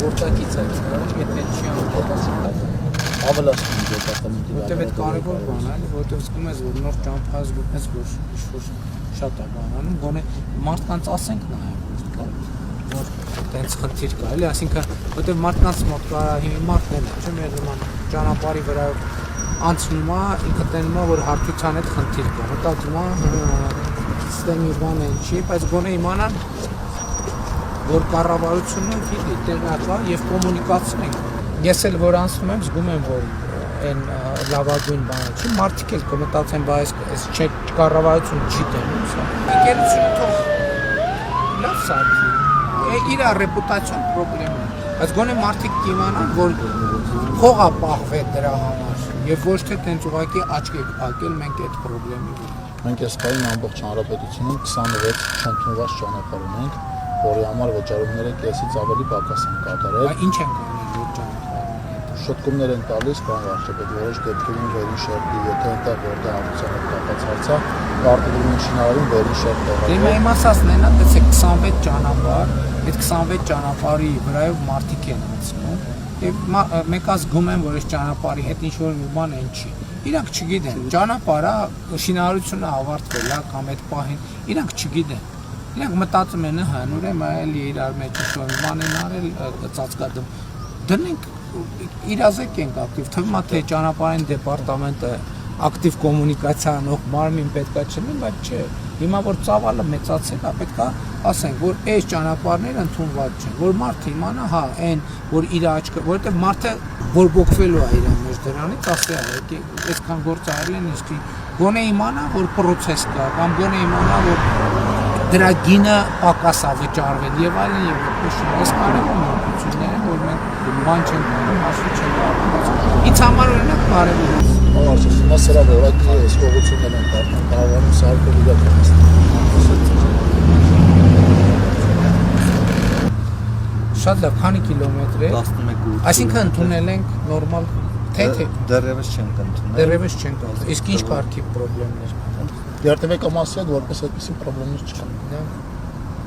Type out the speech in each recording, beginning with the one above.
Գործակից է, եթե չի ավելացնում դեպարտամենտի որտեվ այդ կարևոր բան է, որտեվ զգում ես, որ նոր ճամփա զգում ես, որ ինչ-որ շատ է բանանում, գոնե մարդկանց ասենք նաև, որ տենց խնդիր կա, էլի, այսինքն, որտեվ մարդկանց մոտ կա հիմարքն է, չէ՞, մեր նման ճանապարհի վրայով անցնում է, ինքը տենում է, որ հարթության հետ խնդիր կա, մտածում է, սիստեմի բանը չի, բայց գոնե իմանան, որ կառավարությունը գիտի տեղյակ է եւ կոմունիկացիան ենք։ Ես էլ որ անցնում եմ, զգում եմ, որ այն լավագույն բանը չի, մարդիկ էլ կմտածեն, բայց այս կառավարությունը չի տենում, սա։ Ընկերությունը թող լավ սարքի, իր ռեպուտացիոն պրոբլեմ է, բայց գոնե մարդիկ կիմանան, որ փողա պահվել դրա համար եւ ոչ թե տենց ուղղակի աչք եք փակել մենք այդ պրոբլեմի վրա։ Մենք այս պահին ամբողջ հանրապետությունում 26 չընդունված ճանապարհ ունենք, որի համար վճարումները կեսից ավելի պակաս են կատարել։ Ինչ են կանել որ ճանապարհը։ Շտկումներ են տալիս, բան վարչապետ, որոշ դեպքերում վերին շերտի, եթե այնտեղ որտեղ հարցան հետ կապած հարցա, արտադրում են շինարարին վերին շերտ տեղադրել։ Դե իմ ասածն է, նա տեսեք 26 ճանապարհ, այդ 26 ճանապարհի վրայով մարդիկ են անցնում, եւ մեկ ազգում են, որ այս ճանապարհի հետ ինչ որ մի բան են չի։ Իրանք չգիտեն, ճանապարհը շինարարությունը ավարտվել է կամ այդ պահին, իրանք չգիտեն։ Իրանք մտածում են, հա, ուրեմն այլ իրար մեջ ինչ-որ բան են արել, ծածկադում։ Դնենք իրազեկենք ակտիվ, թվում է թե ճանապարհային դեպարտամենտը ակտիվ կոմունիկացիա անող մարմին պետքա չլինի, բայց չէ։ Հիմա որ ծավալը մեծացել է, պետքա ասենք, որ այս ճանապարհները ընդունված չեն, որ մարդը իմանա, հա, այն, որ իր աչքը, որովհետև մարդը բորբոքվելու է իր մեջ դրանից, ասի է, այսքան գործ արել են, իսկ գոնե իմանա, որ պրոցես կա, կամ գոնե իմանա, որ դրա գինը պակաս է վճարվել եւ այլն եւ այլն։ Այս կարևոր նորություններ են, որ մենք բան չենք անում, ասում չենք։ Ինձ համար օրինակ կարևոր է։ Ահա, հիմա սրա որակի այս կողություններն են դառնում, կառավարում սարքել իրականացնել։ Շատ լավ, քանի կիլոմետր է։ 11 Այսինքն ընդունել ենք նորմալ թե դեռևս չենք ընդունել։ Դեռևս չենք ընդունել։ Իսկ ինչ կարգի խնդիրներ կան։ Երթևեկամասի հետ որպես այդպիսի խնդիրներ չկան։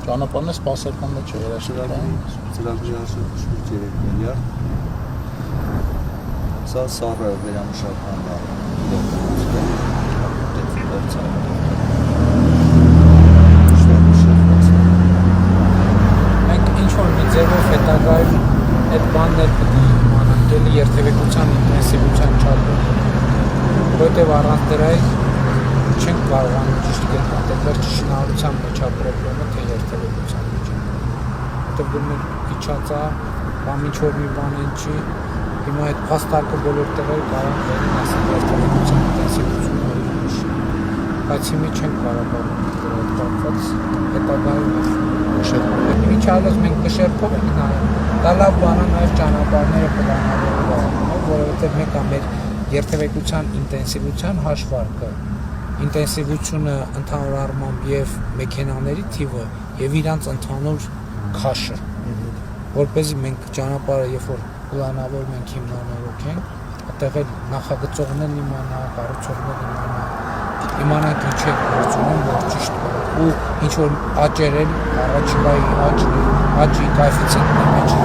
Ճանապարհն է սպասարկման մեջ է երաշիվային ծրագրի շուրջ 3 միլիարդ։ Սա սառը վերամշակման Մենք ինչ-որ մի ձևով հետագայում այդ բաններ պիտի իմանանք, էլի երթևեկության ինտենսիվության չափը, որովհետև առանց դրա չենք կարողանում ճիշտ գտնել վերջի շինարարության մեջ է պրոբլեմը, թե երթևեկության մեջ է, որովհետև գնում իջած է, կամ ինչ-որ մի բան են չի, հիմա այդ փաստարկը բոլոր տեղերը կարող են ասել երթևեկության ինտենսիվությունը բայց հիմա չենք կարողանում դրա հետ կապված հետագայում շերտով։ Ինչ այլոց մենք կշերտով ենք նայում, դա լավ բան է նաև ճանապարհները պլանավորելու, որովհետև մեկը մեր երթևեկության ինտենսիվության հաշվարկը, ինտենսիվությունը ընդհանուր առմամբ եւ մեքենաների թիվը եւ իրանց ընդհանուր քաշը, որպեսզի մենք ճանապարհը երբ որ պլանավորում ենք հիմնանորոգենք, այդտեղ էլ նախագծողներն իմանա, կառուցողներն իմանանք ինչ է գործում, որ ճիշտ ու ինչ որ աճեր են առաջիկայի աճի կոեֆիցիենտների մեջ